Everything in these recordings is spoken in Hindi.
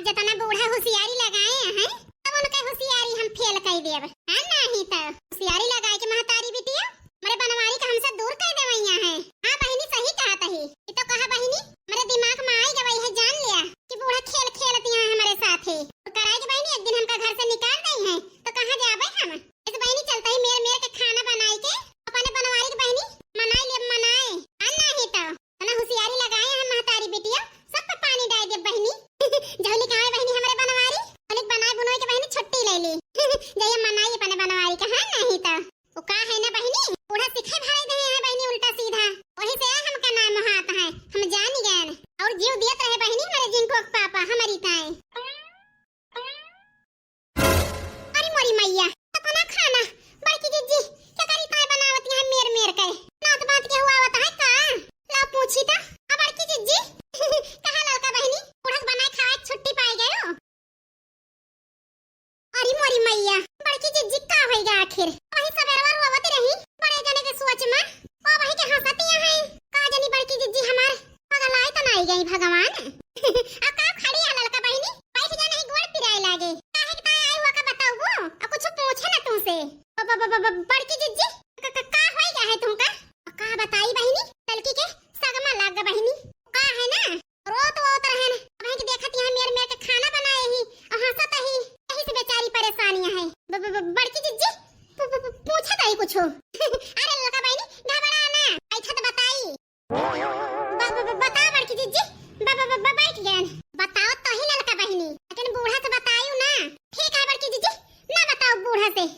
आज जतना बूढ़ा होशियारी लगाए हैं तब उनके होशियारी हम फेल कर देब है नहीं तो होशियारी लगाए के महतारी बिटिया मेरे बनवारी का हमसे दूर कर देवैया है। हां बहिनी सही कहत ही ये तो कहा बहिनी मेरे दिमाग में आई गई है जान लिया कि बूढ़ा खेल खेलती है हमारे साथ है तो कराएगी बहिनी एक दिन हमका घर से निकाल दई है तो कहां जाबे हम इस बहिनी चलते ही मेरे मेरे के खाना बनाई के अपने बनवारी की बहिनी मनाई ले मनाए है नहीं तो तना होशियारी लगाए हैं महतारी बिटिया सब पे पानी डाल दे बहिनी जौली कहां है बहिनी हमारे बनवारी अनेक बनाए बुनोई के बहिनी छुट्टी ले ली जय मनाई अपने बनवारी का है नहीं तो वो का है ना बहिनी बूढ़ा सिखे भाई दे है बहिनी उल्टा सीधा वही से हमका नाम हाथ है हम जान ही गए और जीव दियत रहे बहिनी हमारे जिनको पापा हमारी ताए अरे मोरी मैया अपना खाना बड़की जीजी क्या करी ताए बनावती है मेर मेर के नात बात के हुआ होता है का ला पूछी ता बड़की जीजी कहां लड़का बहिनी बूढ़ा बनाए खाए छुट्टी पाई गए हो अरे मोरी मैया बड़की जीजी का होएगा आखिर वही सवेरवा रोवत रही बड़े जने के सोच में ओ वही के हंसतिया है का जनी बड़की जीजी हमार पागल आई तो नहीं गई भगवान आ का खड़ी है लड़का बहिनी बैठ जा नहीं गोड़ पिराए लागे काहे के ताए आई हुआ का बताओ वो आ कुछ पूछे ना तुमसे बड़की जीजी का होएगा है तुमका का बताई बहिनी लड़की के सगमा लाग ग बहिनी का है ना रोत वोत रहे ना वही के देखत यहां मेर मेर के खाना बनाए ही और हंसत ही यही से बेचारी परेशानियां है बड़की जीजी पूछा ताई कुछ अरे लड़का बहिनी घबरा ना ऐसा तो बताई बता बड़की जीजी बैठ गए बताओ तो ही लड़का बहिनी लेकिन बूढ़ा से बताइयो ना ठीक है बड़की जीजी ना बताओ बूढ़ा से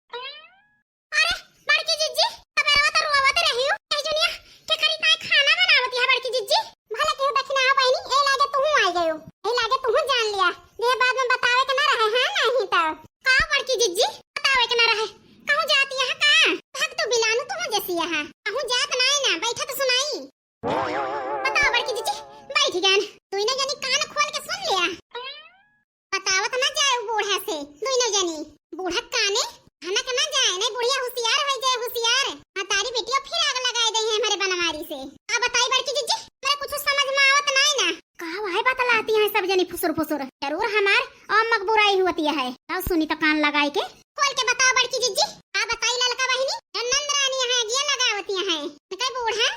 अरे बड़की जीजी तबेरवा तो रोवत रहियो ए जुनिया के करी ताई खाना बनावती है बड़की जीजी भले केहू देखना आ बहिनी ए लागे तू आई गयो ए लागे तू जान लिया ये बाद में बतावे के ना रहे हां नहीं तो का बड़की जीजी बतावे के ना रहे कहूं जाती है का भग तो बिलानु तू जैसी है कहूं जात नहीं ना बैठा तो सुनाई बताओ बड़की जीजी बैठ गए तू ने जानी कान खोल के सुन लिया बतावत ना जाए बूढ़ा से तू ने जानी बूढ़ा काने खाना के ना जाए नहीं बुढ़िया होशियार हो जाए होशियार तारी बेटिया फिर आग लगाए दे है हमारे बनवारी से का बताई बड़की जीजी मेरे कुछ समझ में आवत नहीं ना का वाहे बतलाती है सब जनी फुसुर फुसुर जरूर हमार और मकबूराई होती है अब सुनी तो कान लगाई के खोल के बताओ बड़की जीजी का बताई ललका बहिनी नंद रानी है गिया लगावती है कई बूढ़ा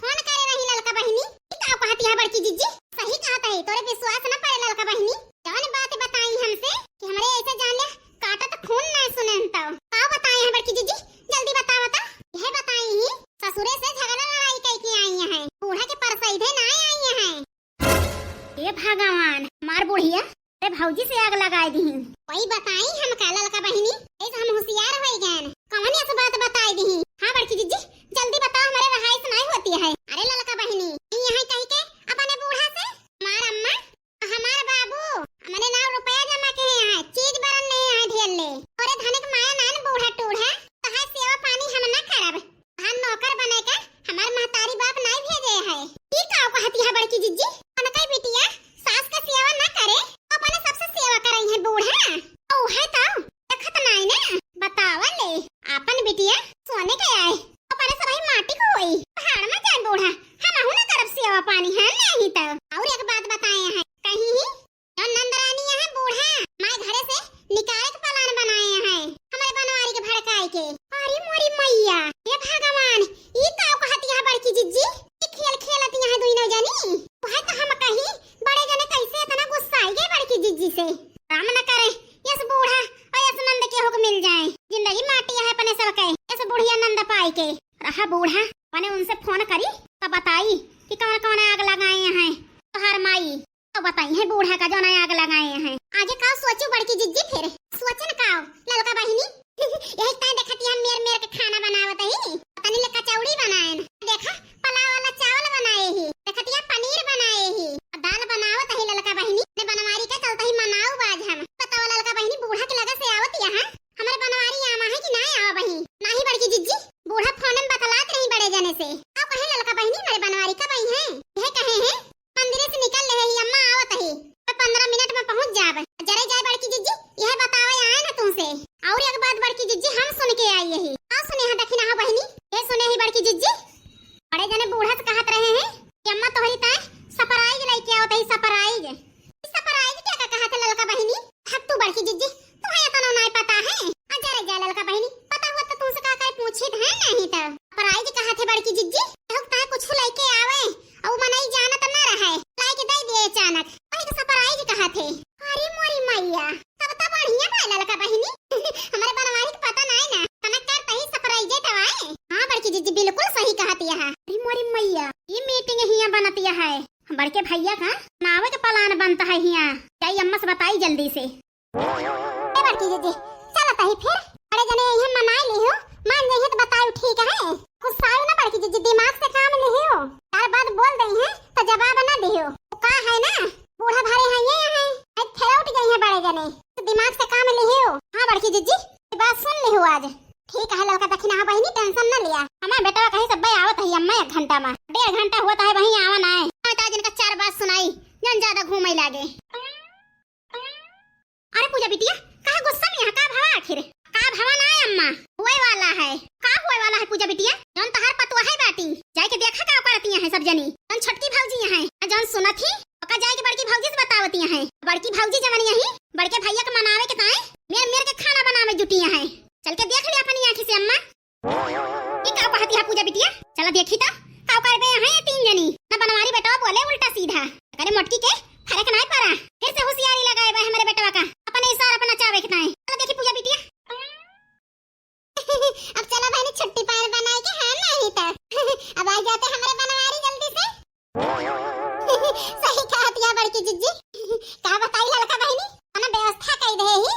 फोन करे रही ललका बहिनी का कहती है बड़की जीजी सही कहता है तोरे विश्वास न पड़े ललका बहिनी कौन बात बताई हमसे कि हमरे ऐसे जान ले काटा तो खून ना सुने तो का बताई है बड़की जीजी जल्दी बताओ तो यह बताई ही ससुरे से झगड़ा लड़ाई कई की आई है बूढ़ा के परसैधे ना आई है ए भगवान मार बुढ़िया अरे भौजी से आग लगाई दी वही बताई हम का ललका बहिनी ऐसे हम होशियार हो गए कौन ऐसी बात बताई दी हां बड़की जीजी जल्दी बताओ हमारे रहाइश नहीं होती है अरे ललका बहिनी यहां कहीं के अपने बूढ़ा से हमार अम्मा हमार बाबू हमने ना रुपया जमा के है चीज बरन नहीं है ढेर ले अरे धनिक माया नान बूढ़ा टूढ़ा कहां सेवा पानी हम ना करब हम नौकर बने के हमार महतारी बाप नहीं भेजे है की का कहती है बड़की जीजी अनकई बिटिया सास का सेवा ना करे अपने सबसे सेवा करई है बूढ़ा ओ है तो देखत नहीं ना बतावा ले अपन बिटिया सोने के आए अपने सभी माटी को होई पहाड़ में जाए बूढ़ा हम हूं ना तरफ सेवा पानी है नहीं तो और एक बात बताए हैं कहीं ही नंद रानी है बूढ़ा माय घरे से निकाले के प्लान बनाए हैं हमारे बनवारी के भड़काए के अरे मोरी मैया ये भगवान ई का कहती है बड़की जीजी ये खेल खेलती है दुई न जानी वह तो हम कहीं बड़े जने कैसे इतना गुस्सा आई गए बड़की जीजी से राम न करे इस बूढ़ा और इस नंद के हुक्म मिल जाए जिंदगी माटी है अपने सब के इस बुढ़िया नंद पाई के रहा बूढ़ा मैंने उनसे फोन करी तो बताई कि कौन कौन आग लगाए हैं तो हर माई तो बताई है बूढ़ा का जो नया आग लगाए हैं आगे का सोचू बड़की जिज्जी फिर सोचन का ललका बहिनी यही ताई देखती हम मेर मेर के खाना बनावत ही पता नहीं लका चौड़ी बनाए देखा पलाव वाला चावल बनाए ही देखती पनीर बनाए ही दाल बनावत ही ललका बहिनी ने बनवारी का चलता ही मनाऊ बाज हम बताओ ललका बहिनी बूढ़ा के लगा से आवत यहां हमारे बनवारी आमा है कि ना आवा बहिनी नहीं बड़की जिज्जी बूढ़ा फोन में बतलात नहीं बड़े जने से अब कहे ललका बहिनी मेरे बनवारी कब आई है यह कहे हैं मंदिर से निकल रहे ही अम्मा आवत ही 15 मिनट में पहुंच जाब जरे जाए बड़की जिज्जी यह बतावे आए ना तुमसे और एक बात बड़की जिज्जी हम सुन के आई यही आ सुने है दखिना बहिनी थे। अरे मोरी मैया तब तो बढ़िया बाला लका बहिनी हमारे बनवारी के पता नहीं ना कनक कर तही सरप्राइज दवाए। हां बड़की जीजी बिल्कुल सही कहती है। अरे मोरी मैया ये मीटिंग हिया बनती है बड़के भैया का नावे के प्लान बनता है हिया क्या अम्मा से बताई जल्दी से। ए बड़की जीजी चलो तही फिर बड़े जने यहां मना ली हो मान जाइए तो बताओ ठीक है। कुछ साल ना बड़की जीजी दिमाग से काम ले हो तार बात बोल रही है तो जवाब ना दियो का है ना बूढ़ा भारे है ये है आज थेरा उठ गई है बड़े जने तो दिमाग से काम ले हो। हां बड़की जीजी ये बात सुन ले हो आज ठीक है लड़का दक्षिणा है बहिनी टेंशन ना लिया हमारा बेटा कहीं सब भाई आवत है अम्मा 1 घंटा में 1.5 घंटा होता है वहीं आवा ना है तो आज इनका 4 बात सुनाई जन ज्यादा घूमे लागे। अरे पूजा बिटिया कहा गुस्सा में का भावा आखिर का भावा ना है अम्मा होए वाला है का होए वाला है पूजा बिटिया जौन तहार पतवा है बाटी जाए के देखा का करती है सब जनी जौन छोटकी भौजी है जौन सुनत ही ओका जाए के बड़की भौजी से बतावती है बड़की भौजी जवन यही बड़के भैया के मनावे के ताए मेर मेर के खाना बनावे जुटी है चल के देख ले अपनी आंखी से अम्मा ये का कहती है पूजा बिटिया चला देखी ता का करबे है 3 जनी ना बनवारी बेटा बोले उल्टा सीधा करे मोटकी के फरक नहीं पड़ा फिर से होशियारी लगाए बे हमारे बेटवा का अपने इशारा पर नचावे के ताए चलो देखी पूजा बिटिया अब चलो बहनी छुट्टी पार बनाए के है नहीं तक अब आ जाते हमारे बनवारी जल्दी से सही कहती है बड़की जीजी का बताई लड़का बहनी ना व्यवस्था कई दे ही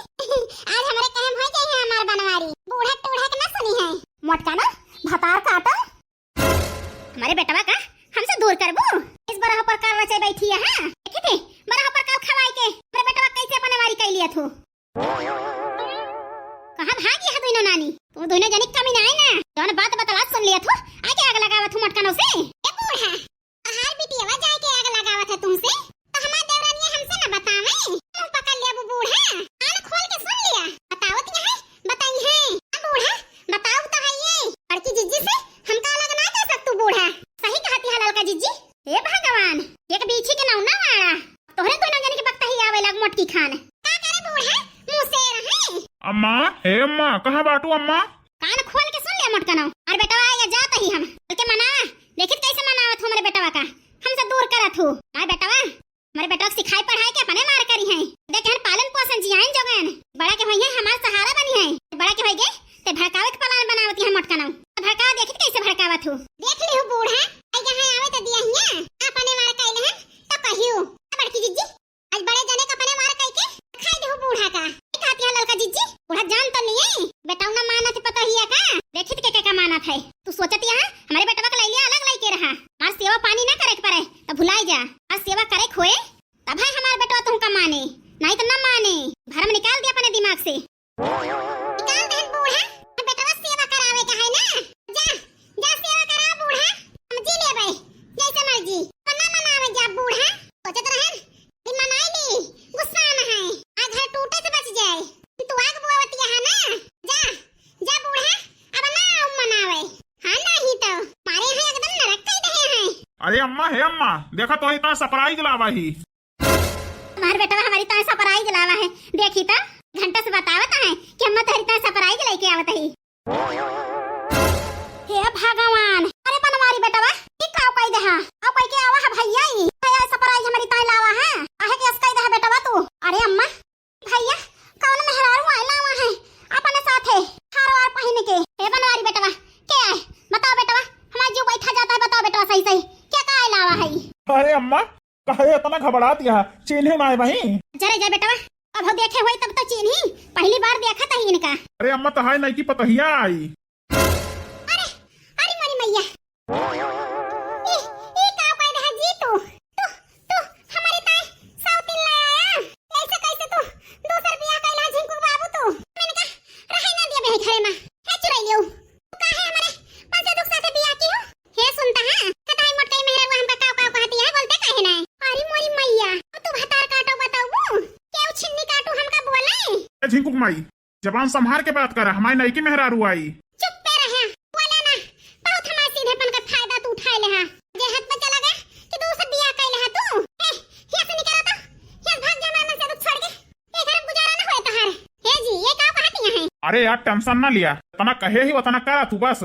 आज हमारे कहम हो गई है हमार बनवारी बूढ़ा टूढ़ा के ना सुनी है मोटका ना भतार काटो हमारे बेटवा का हमसे दूर करबो इस बरह पर कार रचे बैठी है हां देखे थे बरह पर काल खवाई के मेरे बेटवा कैसे बनवारी कर लिया थो कहां भागी है दोनों नानी तू दोनों जनी कमी ना है ना जौन बात बतला सुन लिया थो आके आग लगावत हूं मटकनों से ए बूढ़ा हार बिटिया जाए के आग लगावत है तुमसे तो हमार देवरानी हमसे ना बतावे तुम पकड़ लिया बूढ़ा कान खोल के सुन लिया बतावत है बताई है बूढ़ा बताओ तो है ये बड़की जीजी से हमका अलग ना कर सकतू बूढ़ा सही कहती है लड़का जीजी हे भगवान एक बीछी के नौना वाला तोहरे दोनों जनी के बकता ही आवे लग मोटकी खान का करे बूढ़ा मुंह से रहे अम्मा हे अम्मा कहाँ बाटू अम्मा कान खोल के सुन ले मोटकनो अरे बेटा आया जाता ही हम के मना देखित कैसे मनावत हो मेरे बेटवा का हमसे दूर करत हो आ बेटवा हमारे बेटवा सिखाई पढ़ाई के अपने मार करी है देखे हम पालन पोषण जियान जोगन बड़ा के भैया हमार सहारा बनी है बड़ा के भैगे ते भड़कावे के प्लान बनावत है मोटकनो भड़का देखित कैसे भड़कावत हो देख ले हो बूढ़ा आई यहां आवे त दिया हिया अपने मार कइले हैं तो कहियो बड़की जीजी आज बड़े जने का अपने मार कइ के खाई दे हो बूढ़ा का कहती है लड़का जीजी बूढ़ा जान तो नहीं है बेटा ना माना थे पता ही है का देखित के माना था तू सोचती है हमारे बेटवा का ले अलग लाई के रहा मार सेवा पानी ना करे पड़े तो भुलाई जा और सेवा करे खोए तब है हमारे बेटवा तुमका माने नहीं तो ना माने भरम निकाल दिया अपने दिमाग से निकाल दे बूढ़ा बेटवा सेवा करावे का है ना जा जा सेवा करा बूढ़ा हम जी ले भाई जैसे मर्जी ना मनावे जा बूढ़ा सोचत रहे कि मनाई ली गुस्सा ना है आज घर टूटे से बच जाए तू आग बुआवती है ना जा जा बूढ़ा अब ना मनावे हां नहीं तो मारे हैं एकदम नरक कर दे हैं। अरे अम्मा हे अम्मा देखा तो इतना सरप्राइज लावा ही तुम्हारे बेटा हमारी तो सरप्राइज लावा है देखी तो घंटा से बतावत है कि अम्मा तेरी तो सरप्राइज लेके आवत है हे भगवान अरे बनवारी बेटवा की का कह दे हां अब कह के आवा है भैया ही भैया सरप्राइज हमारी तो लावा है आहे के कह दे बेटवा तू अरे अम्मा भैया कौन मेहरारू आइला है अपने साथे हारवार पहन के हे बनवारी बेटवा क्या है बताओ बेटवा हमारा जो बैठा जाता है बताओ बेटवा सही सही क्या का लावा है। अरे अम्मा कहे इतना घबराती है चिन्ह ना है वहीं जरे जा बेटवा अब देखे हुए तब तो चिन्ही पहली बार देखा था इनका। अरे अम्मा तो है नहीं की पतहिया आई अरे अरे मोरी मैया ये का कह रहा जी तू हमारी ताई साउथिन ले आया ऐसे कैसे तू दूसर बियाह कैला झिंकू बाबू तू मैंने कहा रहे ना दिया बे घरे में है चुराई लियो तू काहे हमारे पंच दुख साथे बियाह की हो हे सुनता है कदाई मोटकई मेहर हमका का कहती है बोलते काहे ना अरे मोरी मैया तू भतार काटो बताऊ केउ छिन्नी काटू हमका बोले झिंकुक माई जबान संभार के बात कर हमारी नई की मेहरारू आई चुप पे रहे बोले ना बहुत हमारे सीधेपन का फायदा तू उठा ले हां जे हाथ में चला गया कि दूसरा बियाह कर ले तू ये से निकला तो ये भाग जा मारना से छोड़ के ये घर गुजारा ना होए तहार हे जी ये का कहती है। अरे यार टेंशन ना लिया तना कहे ही उतना करा तू बस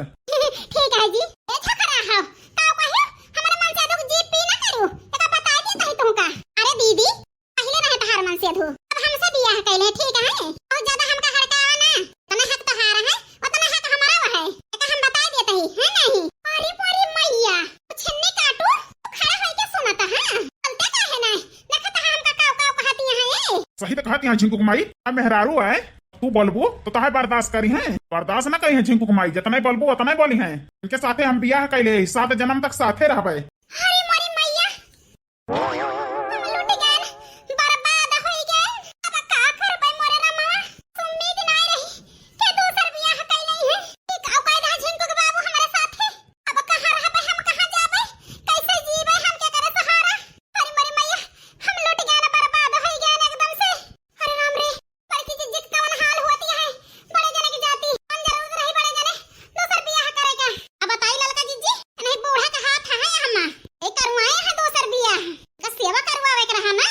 ठीक है जी ए छकरा हो का कहियो हमारे मन से दुख जीप पी ना करू एका बता दी तही तुमका अरे दीदी पहले रहे तहार से धो। अब हमसे बियाह कैले ठीक है और ज्यादा हमका हड़कावा ना, तना हक तो हारा है उतना हक हमारा है, एक हम बता देते ही है नहीं। अरे पूरी मैया छन्नी काटू खड़ा होई के सुनाता है बोलते काहे ना देखत हमका काव काव कहती है ये। सही तो कहती है झिंकू कुमाई, अब मेहरारू है तू बोलबू तो तहे बर्दाश्त करी है, बर्दाश्त ना करी है झिंकू कुमाई, जितने बोलबू उतने बोली है। इनके साथे हम बियाह कैले 7 जन्म तक साथे रहबे। अरे मोरी मैया हम लूट गए, बर्बाद हो गए, अब का करबे मोरे रमा, उम्मीद नहीं रही कि दूसर बियाह कैले है। ठीक औ कायदा झिंकू के बाबू हमारे साथे, अब कहां रहबे हम कहां जाबे कैसे जीबे हम के करे सहारा। अरे मोरी मैया हम लूट गए ना, बर्बाद हो गए ना एकदम से। अरे राम रे बड़की जिज्जत कौन हाल होती है, बड़े जने की जाति हम जरूर रही बड़े जने दूसर बियाह करेगा। अब बताई ललका जिज्जी नहीं बूढ़ा का हाथ है हम्मा ए करवाए है दूसर बियाह का सेवा करवावे के रहा ना,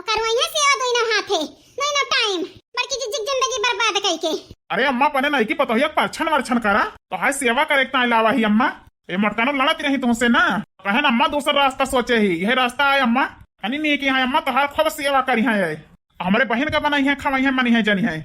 करवाई है सेवा दोइनो हाथे दोइनो टाइम, बड़की जिज्जी जिंदगी बर्बाद कई के। अरे अम्मा पने नहीं की पता है परछन वर्छन करा तो हाय सेवा करे के अलावा ही अम्मा ए मटकानो लड़ती रही तुमसे ना, कहन अम्मा दूसरा रास्ता सोचे ही यह रास्ता आए अम्मा कनी नहीं की है अम्मा तो हाथ खूब सेवा करी है, हमारे बहन का बनाई है खवाई है मनी है जनी है।